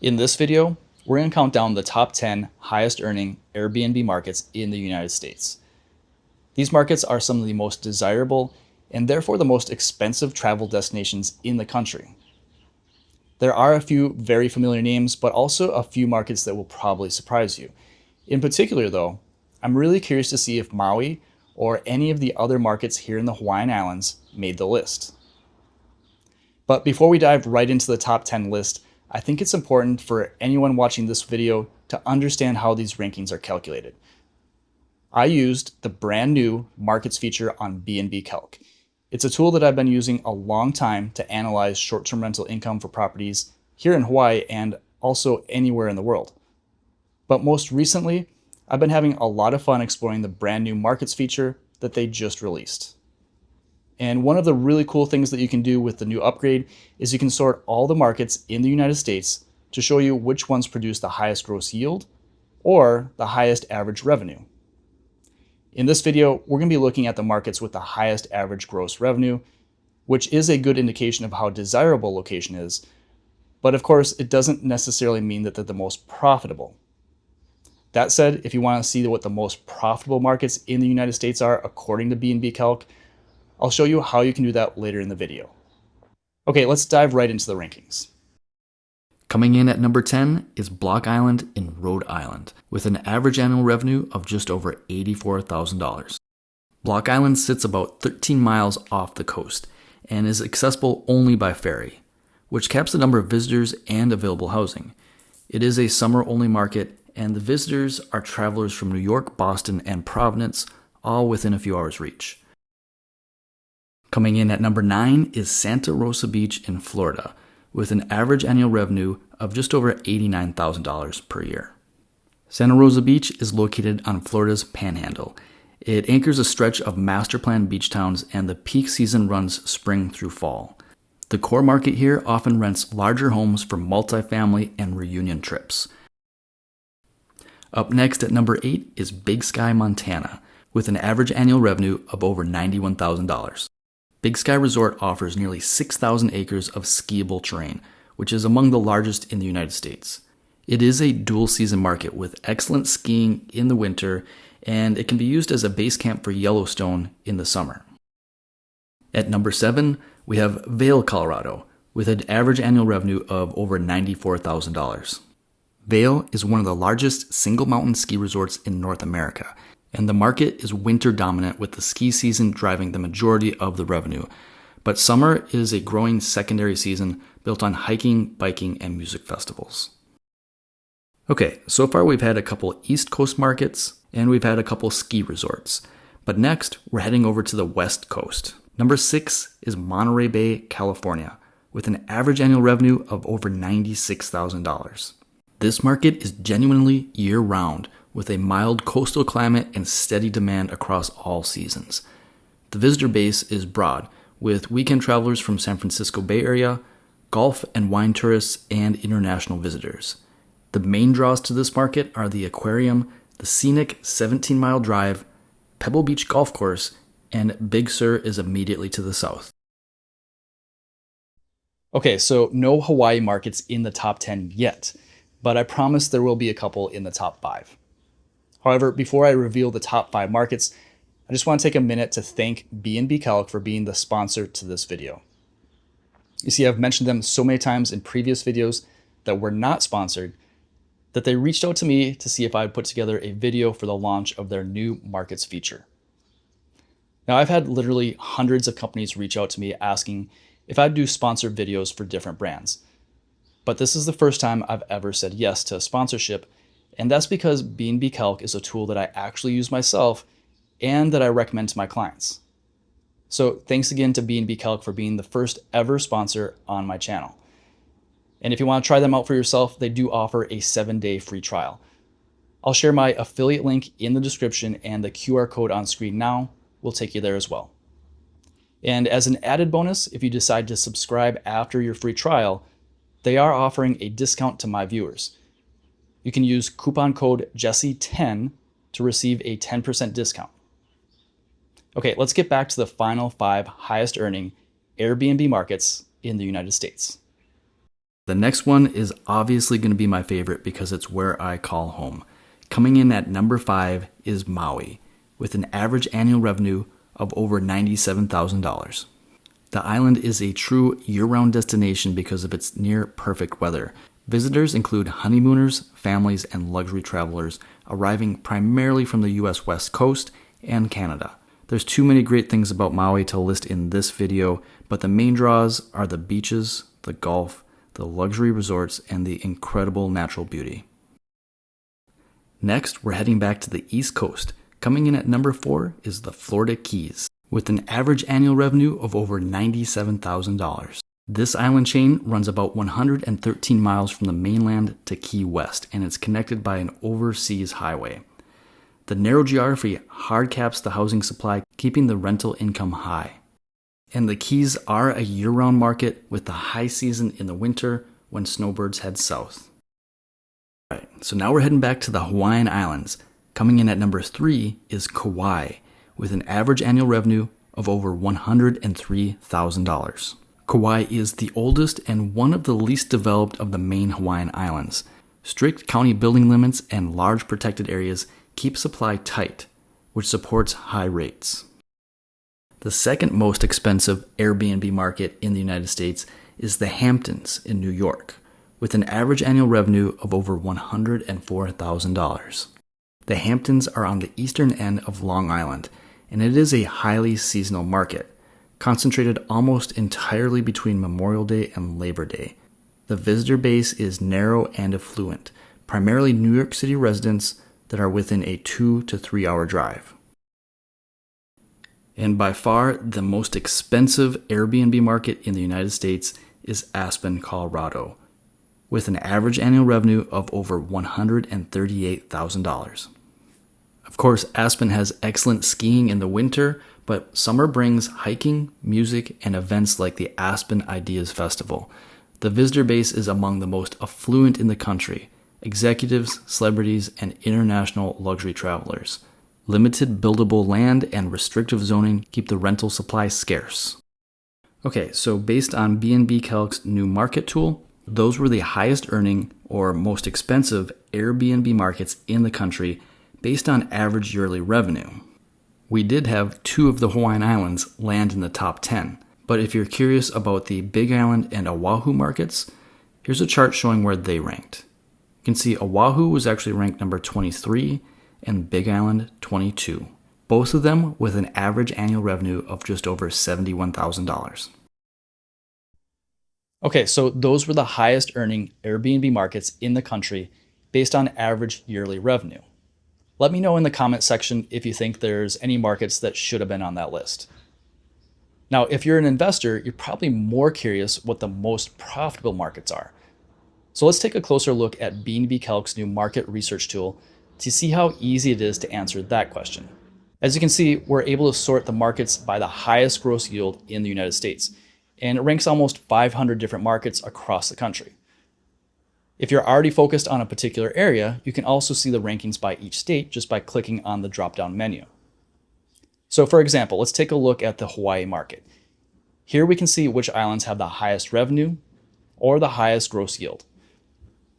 In this video, we're going to count down the top 10 highest earning Airbnb markets in the United States. These markets are some of the most desirable and therefore the most expensive travel destinations in the country. There are a few very familiar names, but also a few markets that will probably surprise you. In particular though, I'm really curious to see if Maui or any of the other markets here in the Hawaiian Islands made the list. But before we dive right into the top 10 list, I think it's important for anyone watching this video to understand how these rankings are calculated. I used the brand new markets feature on bnbcalc. It's a tool that I've been using a long time to analyze short-term rental income for properties here in Hawaii and also anywhere in the world. But most recently, I've been having a lot of fun exploring the brand new markets feature that they just released. And one of the really cool things that you can do with the new upgrade is you can sort all the markets in the United States to show you which ones produce the highest gross yield or the highest average revenue. In this video, we're going to be looking at the markets with the highest average gross revenue, which is a good indication of how desirable a location is. But of course, it doesn't necessarily mean that they're the most profitable. That said, if you want to see what the most profitable markets in the United States are according to bnbcalc, I'll show you how you can do that later in the video. Okay, let's dive right into the rankings. Coming in at number 10 is Block Island in Rhode Island, with an average annual revenue of just over $84,000. Block Island sits about 13 miles off the coast and is accessible only by ferry, which caps the number of visitors and available housing. It is a summer-only market, and the visitors are travelers from New York, Boston, and Providence, all within a few hours' reach. Coming in at number 9 is Santa Rosa Beach in Florida, with an average annual revenue of just over $89,000 per year. Santa Rosa Beach is located on Florida's Panhandle. It anchors a stretch of master-planned beach towns, and the peak season runs spring through fall. The core market here often rents larger homes for multifamily and reunion trips. Up next at number 8 is Big Sky, Montana, with an average annual revenue of over $91,000. Big Sky Resort offers nearly 6,000 acres of skiable terrain, which is among the largest in the United States. It is a dual-season market with excellent skiing in the winter, and it can be used as a base camp for Yellowstone in the summer. At number 7, we have Vail, Colorado, with an average annual revenue of over $94,000. Vail is one of the largest single-mountain ski resorts in North America, and the market is winter dominant, with the ski season driving the majority of the revenue. But summer is a growing secondary season built on hiking, biking, and music festivals. Okay, so far we've had a couple East Coast markets and we've had a couple ski resorts. But next, we're heading over to the West Coast. Number 6 is Monterey Bay, California, with an average annual revenue of over $96,000. This market is genuinely year-round, with a mild coastal climate and steady demand across all seasons. The visitor base is broad, with weekend travelers from San Francisco Bay Area, golf and wine tourists, and international visitors. The main draws to this market are the aquarium, the scenic 17-mile drive, Pebble Beach Golf Course, and Big Sur is immediately to the south. Okay, so no Hawaii markets in the top 10 yet, but I promise there will be a couple in the top 5. However, before I reveal the top 5 markets, I just want to take a minute to thank bnbcalc for being the sponsor to this video. You see, I've mentioned them so many times in previous videos that were not sponsored that they reached out to me to see if I'd put together a video for the launch of their new markets feature. Now, I've had literally hundreds of companies reach out to me asking if I'd do sponsored videos for different brands. But this is the first time I've ever said yes to sponsorship, and that's because bnbcalc is a tool that I actually use myself and that I recommend to my clients. So thanks again to bnbcalc for being the first ever sponsor on my channel. And if you want to try them out for yourself, they do offer a 7-day free trial. I'll share my affiliate link in the description, and the QR code on screen now will take you there as well. And as an added bonus, if you decide to subscribe after your free trial, they are offering a discount to my viewers. You can use coupon code Jesse10 to receive a 10% discount. Okay, let's get back to the final 5 highest earning Airbnb markets in the United States. The next one is obviously going to be my favorite because it's where I call home. Coming in at number 5 is Maui, with an average annual revenue of over $97,000. The island is a true year-round destination because of its near-perfect weather. Visitors include honeymooners, families, and luxury travelers arriving primarily from the U.S. West Coast and Canada. There's too many great things about Maui to list in this video, but the main draws are the beaches, the golf, the luxury resorts, and the incredible natural beauty. Next, we're heading back to the East Coast. Coming in at number 4 is the Florida Keys, with an average annual revenue of over $97,000. This island chain runs about 113 miles from the mainland to Key West, and it's connected by an overseas highway. The narrow geography hard caps the housing supply, keeping the rental income high. And the Keys are a year-round market with the high season in the winter when snowbirds head south. Alright, so now we're heading back to the Hawaiian Islands. Coming in at number 3 is Kauai, with an average annual revenue of over $103,000. Kauai is the oldest and one of the least developed of the main Hawaiian Islands. Strict county building limits and large protected areas keep supply tight, which supports high rates. The second most expensive Airbnb market in the United States is the Hamptons in New York, with an average annual revenue of over $104,000. The Hamptons are on the eastern end of Long Island, and it is a highly seasonal market, concentrated almost entirely between Memorial Day and Labor Day. The visitor base is narrow and affluent, primarily New York City residents that are within a 2 to 3 hour drive. And by far, the most expensive Airbnb market in the United States is Aspen, Colorado, with an average annual revenue of over $138,000. Of course, Aspen has excellent skiing in the winter, but summer brings hiking, music, and events like the Aspen Ideas Festival. The visitor base is among the most affluent in the country: executives, celebrities, and international luxury travelers. Limited buildable land and restrictive zoning keep the rental supply scarce. Okay, so based on bnbcalc's new market tool, those were the highest earning or most expensive Airbnb markets in the country based on average yearly revenue. We did have 2 of the Hawaiian Islands land in the top 10, but if you're curious about the Big Island and Oahu markets, here's a chart showing where they ranked. You can see Oahu was actually ranked number 23 and Big Island 22, both of them with an average annual revenue of just over $71,000. Okay, so those were the highest earning Airbnb markets in the country based on average yearly revenue. Let me know in the comment section if you think there's any markets that should have been on that list. Now, if you're an investor, you're probably more curious what the most profitable markets are. So let's take a closer look at bnbcalc's new market research tool to see how easy it is to answer that question. As you can see, we're able to sort the markets by the highest gross yield in the United States, and it ranks almost 500 different markets across the country. If you're already focused on a particular area, you can also see the rankings by each state just by clicking on the drop-down menu. So for example, let's take a look at the Hawaii market. Here we can see which islands have the highest revenue or the highest gross yield.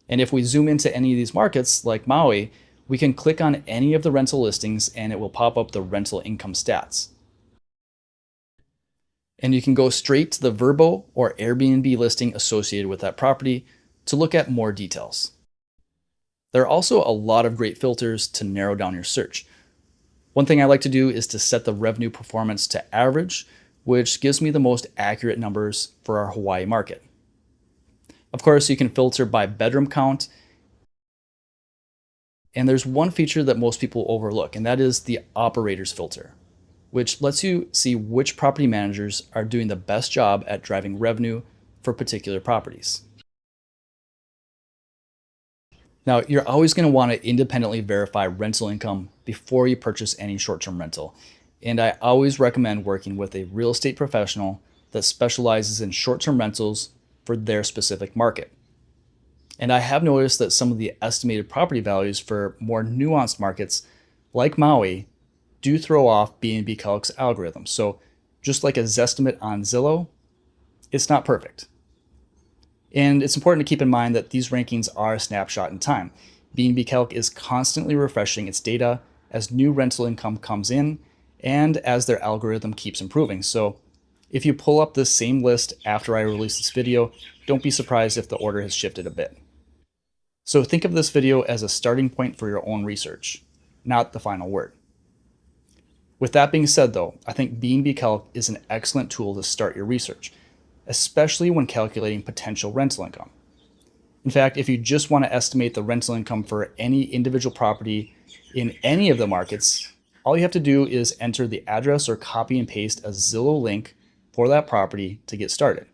And if we zoom into any of these markets, like Maui, we can click on any of the rental listings and it will pop up the rental income stats. And you can go straight to the Vrbo or Airbnb listing associated with that property to look at more details. There are also a lot of great filters to narrow down your search. One thing I like to do is to set the revenue performance to average, which gives me the most accurate numbers for our Hawaii market. Of course, you can filter by bedroom count. And there's one feature that most people overlook, and that is the operators filter, which lets you see which property managers are doing the best job at driving revenue for particular properties. Now, you're always going to want to independently verify rental income before you purchase any short-term rental. And I always recommend working with a real estate professional that specializes in short-term rentals for their specific market. And I have noticed that some of the estimated property values for more nuanced markets like Maui do throw off bnbcalc's algorithm. So just like a Zestimate on Zillow, it's not perfect. And it's important to keep in mind that these rankings are a snapshot in time. bnbcalc is constantly refreshing its data as new rental income comes in and as their algorithm keeps improving. So if you pull up this same list after I release this video, don't be surprised if the order has shifted a bit. So think of this video as a starting point for your own research, not the final word. With that being said though, I think bnbcalc is an excellent tool to start your research, especially when calculating potential rental income. In fact, if you just want to estimate the rental income for any individual property in any of the markets, all you have to do is enter the address or copy and paste a Zillow link for that property to get started.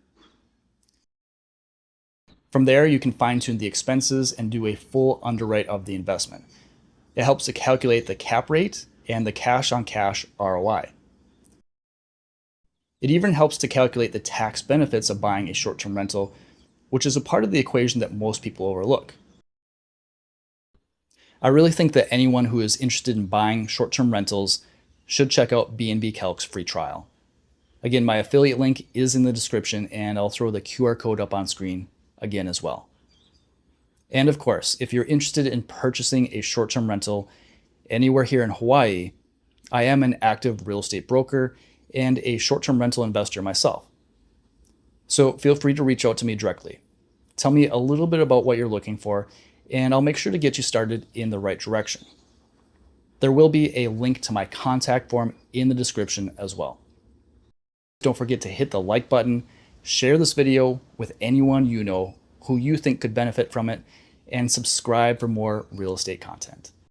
From there, you can fine-tune the expenses and do a full underwrite of the investment. It helps to calculate the cap rate and the cash-on-cash ROI. It even helps to calculate the tax benefits of buying a short-term rental, which is a part of the equation that most people overlook. I really think that anyone who is interested in buying short-term rentals should check out bnbcalc's free trial. Again, my affiliate link is in the description, and I'll throw the QR code up on screen again as well. And of course, if you're interested in purchasing a short-term rental anywhere here in Hawaii, I am an active real estate broker and a short-term rental investor myself. So feel free to reach out to me directly. Tell me a little bit about what you're looking for, and I'll make sure to get you started in the right direction. There will be a link to my contact form in the description as well. Don't forget to hit the like button, share this video with anyone you know who you think could benefit from it, and subscribe for more real estate content.